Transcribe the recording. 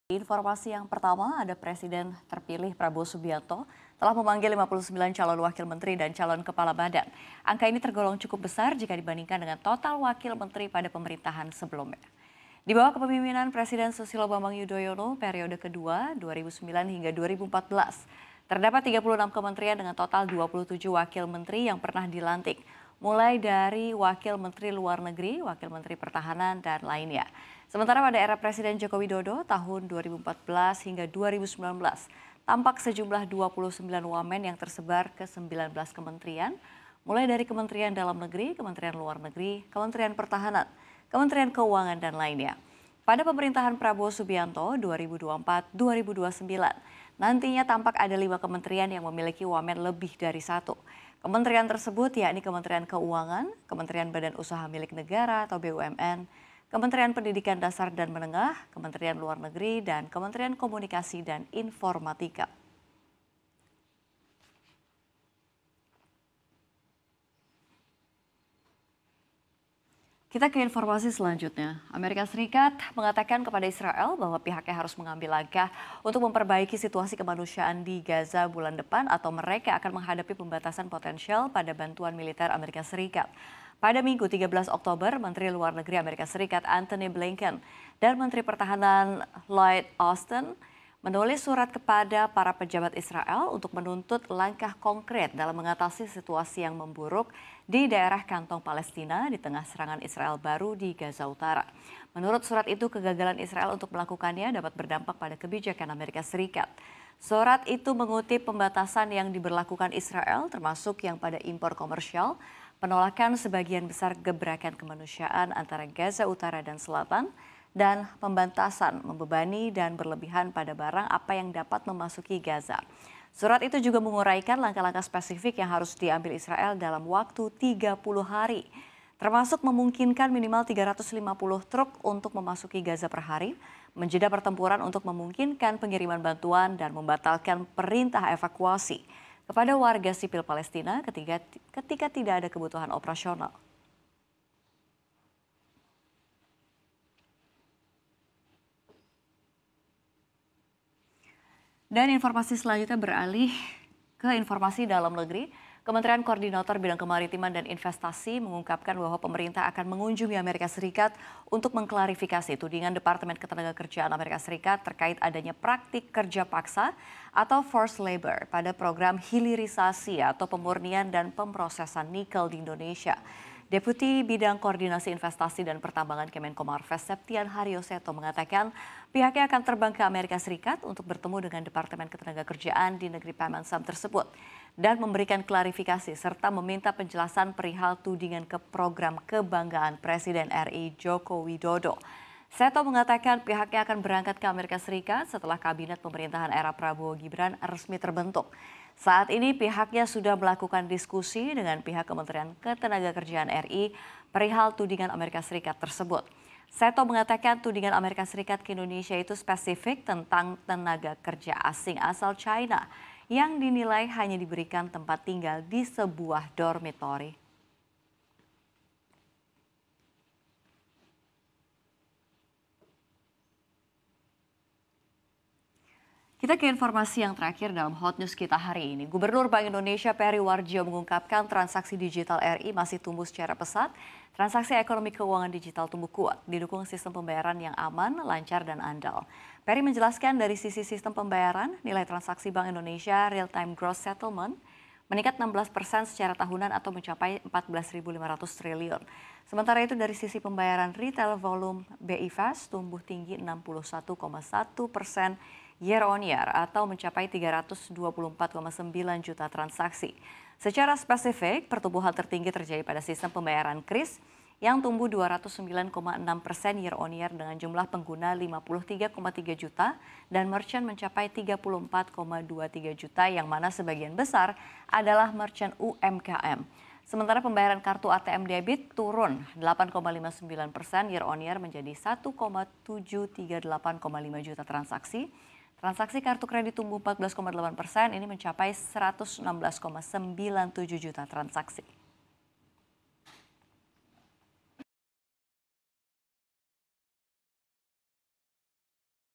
Informasi yang pertama, ada Presiden terpilih Prabowo Subianto telah memanggil 59 calon wakil menteri dan calon kepala badan. Angka ini tergolong cukup besar jika dibandingkan dengan total wakil menteri pada pemerintahan sebelumnya. Di bawah kepemimpinan Presiden Susilo Bambang Yudhoyono periode kedua 2009 hingga 2014, terdapat 36 kementerian dengan total 27 wakil menteri yang pernah dilantik, mulai dari Wakil Menteri Luar Negeri, Wakil Menteri Pertahanan, dan lainnya. Sementara pada era Presiden Joko Widodo tahun 2014 hingga 2019, tampak sejumlah 29 wamen yang tersebar ke 19 kementerian, mulai dari Kementerian Dalam Negeri, Kementerian Luar Negeri, Kementerian Pertahanan, Kementerian Keuangan, dan lainnya. Pada pemerintahan Prabowo Subianto 2024-2029, nantinya tampak ada 5 kementerian yang memiliki wamen lebih dari 1. Kementerian tersebut yakni Kementerian Keuangan, Kementerian Badan Usaha Milik Negara atau BUMN, Kementerian Pendidikan Dasar dan Menengah, Kementerian Luar Negeri, dan Kementerian Komunikasi dan Informatika. Kita ke informasi selanjutnya. Amerika Serikat mengatakan kepada Israel bahwa pihaknya harus mengambil langkah untuk memperbaiki situasi kemanusiaan di Gaza bulan depan atau mereka akan menghadapi pembatasan potensial pada bantuan militer Amerika Serikat. Pada Minggu 13 Oktober, Menteri Luar Negeri Amerika Serikat Antony Blinken dan Menteri Pertahanan Lloyd Austin menulis surat kepada para pejabat Israel untuk menuntut langkah konkret dalam mengatasi situasi yang memburuk di daerah kantong Palestina di tengah serangan Israel baru di Gaza Utara. Menurut surat itu, kegagalan Israel untuk melakukannya dapat berdampak pada kebijakan Amerika Serikat. Surat itu mengutip pembatasan yang diberlakukan Israel, termasuk yang pada impor komersial, penolakan sebagian besar gebrakan kemanusiaan antara Gaza Utara dan Selatan, dan pembatasan membebani dan berlebihan pada barang apa yang dapat memasuki Gaza. Surat itu juga menguraikan langkah-langkah spesifik yang harus diambil Israel dalam waktu 30 hari, termasuk memungkinkan minimal 350 truk untuk memasuki Gaza per hari, menjeda pertempuran untuk memungkinkan pengiriman bantuan dan membatalkan perintah evakuasi kepada warga sipil Palestina ketika tidak ada kebutuhan operasional. Dan informasi selanjutnya beralih ke informasi dalam negeri. Kementerian Koordinator Bidang Kemaritiman dan Investasi mengungkapkan bahwa pemerintah akan mengunjungi Amerika Serikat untuk mengklarifikasi tudingan Departemen Ketenagakerjaan Amerika Serikat terkait adanya praktik kerja paksa atau forced labor pada program hilirisasi atau pemurnian dan pemrosesan nikel di Indonesia. Deputi Bidang Koordinasi Investasi dan Pertambangan Kemenko Marves Septian Haryoseto mengatakan pihaknya akan terbang ke Amerika Serikat untuk bertemu dengan Departemen Ketenagakerjaan di negeri Pemensam tersebut dan memberikan klarifikasi serta meminta penjelasan perihal tudingan ke program kebanggaan Presiden RI Joko Widodo. Seto mengatakan pihaknya akan berangkat ke Amerika Serikat setelah kabinet pemerintahan era Prabowo Gibran resmi terbentuk. Saat ini pihaknya sudah melakukan diskusi dengan pihak Kementerian Ketenagakerjaan RI perihal tudingan Amerika Serikat tersebut. Seto mengatakan tudingan Amerika Serikat ke Indonesia itu spesifik tentang tenaga kerja asing asal China yang dinilai hanya diberikan tempat tinggal di sebuah dormitory. Kita ke informasi yang terakhir dalam Hot News kita hari ini. Gubernur Bank Indonesia Peri Warjio mengungkapkan transaksi digital RI masih tumbuh secara pesat. Transaksi ekonomi keuangan digital tumbuh kuat, didukung sistem pembayaran yang aman, lancar, dan andal. Peri menjelaskan dari sisi sistem pembayaran, nilai transaksi Bank Indonesia Real Time Gross Settlement meningkat 16% secara tahunan atau mencapai 14.500 triliun. Sementara itu dari sisi pembayaran retail volume BI Fast tumbuh tinggi 61,1% year on year atau mencapai 324,9 juta transaksi. Secara spesifik, pertumbuhan tertinggi terjadi pada sistem pembayaran KRIS yang tumbuh 209,6% year on year dengan jumlah pengguna 53,3 juta dan merchant mencapai 34,23 juta yang mana sebagian besar adalah merchant UMKM. Sementara pembayaran kartu ATM debit turun 8,59% year on year menjadi 1,738,5 juta transaksi. Transaksi kartu kredit tumbuh 14,8%, ini mencapai 116,97 juta transaksi.